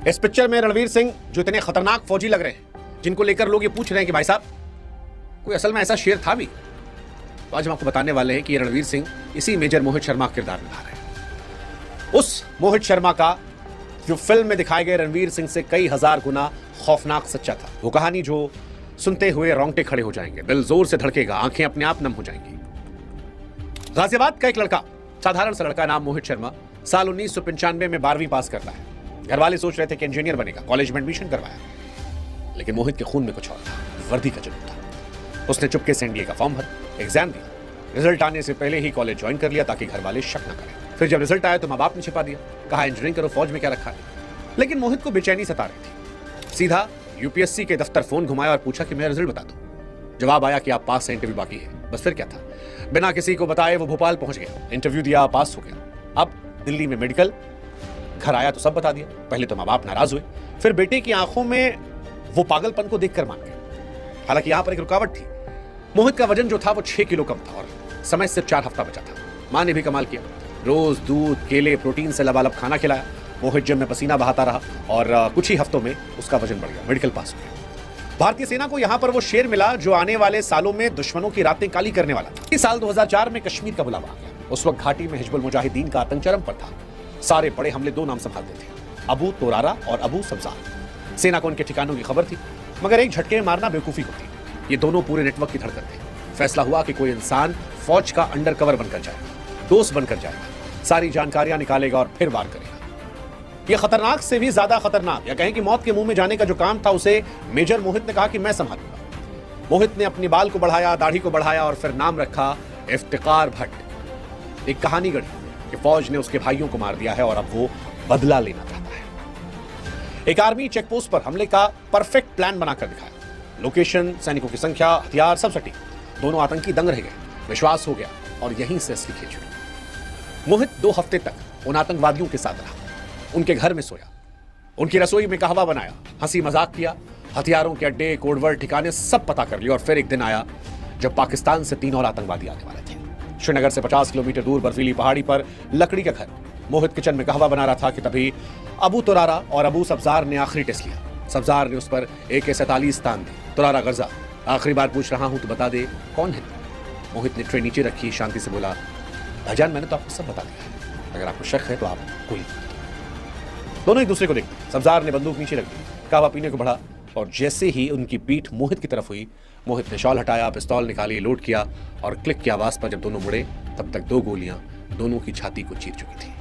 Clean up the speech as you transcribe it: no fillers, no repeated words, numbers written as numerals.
इस पिक्चर में रणवीर सिंह जो इतने खतरनाक फौजी लग रहे हैं, जिनको लेकर लोग ये पूछ रहे हैं कि भाई साहब कोई असल में ऐसा शेर था भी, तो आज हम आपको बताने वाले हैं कि रणवीर सिंह इसी मेजर मोहित शर्मा का किरदार निभा रहे हैं। उस मोहित शर्मा का जो फिल्म में दिखाए गए रणवीर सिंह से कई हजार गुना खौफनाक सच्चा था। वो कहानी जो सुनते हुए रोंगटे खड़े हो जाएंगे, दिल जोर से धड़केगा, आंखें अपने आप नम हो जाएंगी। गाजियाबाद का एक लड़का, साधारण सा लड़का नाम मोहित शर्मा, साल 1995 में 12वीं पास करता है। घर वाले सोच रहे थे कि इंजीनियर बनेगा, कॉलेज में एडमिशन करवाया, लेकिन मोहित के खून में कुछ और था, वर्दी का जुनून था। उसने चुपके से एनडीए का फॉर्म भरा, एग्जाम दिया, रिजल्ट आने से पहले ही कॉलेज ज्वाइन कर लिया ताकि घर वाले शक न करें। फिर जब रिजल्ट आया तो माँ बाप ने छिपा दिया, कहा इंजीनियरिंग करो, फौज में क्या रखा है। लेकिन मोहित को बेचैनी सता रही थी। सीधा यूपीएससी के दफ्तर फोन घुमाया और पूछा कि मेरा रिजल्ट बता दो। जवाब आया कि आप पास हैं, इंटरव्यू बाकी है। बस फिर क्या था, बिना किसी को बताए वो भोपाल पहुंच गया, इंटरव्यू दिया, पास हो गया। अब दिल्ली में मेडिकल, घर आया तो सब बता दिया। पहले तो माँ बाप नाराज हुए, फिर बेटे की आंखों में वो पागलपन को देखकर मान गए। हालांकि यहां पर एक रुकावट थी, मोहित का वजन जो था वो 6 किलो कम था और समय सिर्फ 4 हफ्ता बचा था। मां ने भी कमाल किया, रोज दूध, केले, प्रोटीन से लबालब खाना खिलाया। मोहित जिम में पसीना बहाता रहा और कुछ ही हफ्तों में उसका वजन बढ़ गया, मेडिकल पास हो गया। भारतीय सेना को यहां पर वो शेर मिला जो आने वाले सालों में दुश्मनों की रातें काली करने वाला था। इस साल 2004 में कश्मीर का बुलावा आ गया। उस वक्त घाटी में हिजबुल मुजाहिदीन का आतंक चरम पर था। सारे बड़े हमले 2 नाम संभालते थे, अबू तोरारा और अबू सब्जार। सेना को उनके ठिकानों की खबर थी, मगर एक झटके में मारना बेवकूफी होती। ये दोनों पूरे नेटवर्क की धड़कन थे। फैसला हुआ कि कोई इंसान फौज का अंडरकवर बनकर जाएगा, दोस्त बनकर जाएगा, सारी जानकारियां निकालेगा और फिर वार करेगा। यह खतरनाक से भी ज्यादा खतरनाक, या कहें कि मौत के मुंह में जाने का जो काम था, उसे मेजर मोहित ने कहा कि मैं संभालूंगा। मोहित ने अपने बाल को बढ़ाया, दाढ़ी को बढ़ाया और फिर नाम रखा इफ्तिकार भट्ट। एक कहानी गढ़ी कि फौज ने उसके भाइयों को मार दिया है और अब वो बदला लेना चाहता है। एक आर्मी चेकपोस्ट पर हमले का परफेक्ट प्लान बनाकर दिखाया। लोकेशन, सैनिकों की संख्या, हथियार सब सटीक। दोनों आतंकी दंग रह गए, विश्वास हो गया और यहीं से असली खेल शुरू। मोहित 2 हफ्ते तक उन आतंकवादियों के साथ रहा, उनके घर में सोया, उनकी रसोई में कहवा बनाया, हंसी मजाक किया, हथियारों के अड्डे, कोडवर्ड, ठिकाने सब पता कर लिए। और फिर एक दिन आया जब पाकिस्तान से 3 और आतंकवादी आने वाले थे। श्रीनगर से 50 किलोमीटर दूर बर्फीली पहाड़ी पर लकड़ी का घर। मोहित किचन में कहवा बना रहा था कि तभी अबू तुरारा और अबू सब्जार ने आखिरी टेस्ट लिया। सब्जार ने उस पर AK-47 तान दी। तुरारा गर्जा, आखिरी बार पूछ रहा हूं, तो बता दे कौन है। मोहित ने ट्रे नीचे रखी, शांति से बोला, भाईजान मैंने तो आपको सब बता दिया है, अगर आपको शक है तो आप गोली मार दो। दोनों एक दूसरे को देखते, सब्जार ने बंदूक नीचे रख दी, कहवा पीने को बढ़ा और जैसे ही उनकी पीठ मोहित की तरफ हुई, मोहित ने शॉल हटाया, पिस्तौल निकाली, लोड किया और क्लिक की आवाज पर जब दोनों मुड़े तब तक 2 गोलियां दोनों की छाती को चीर चुकी थी।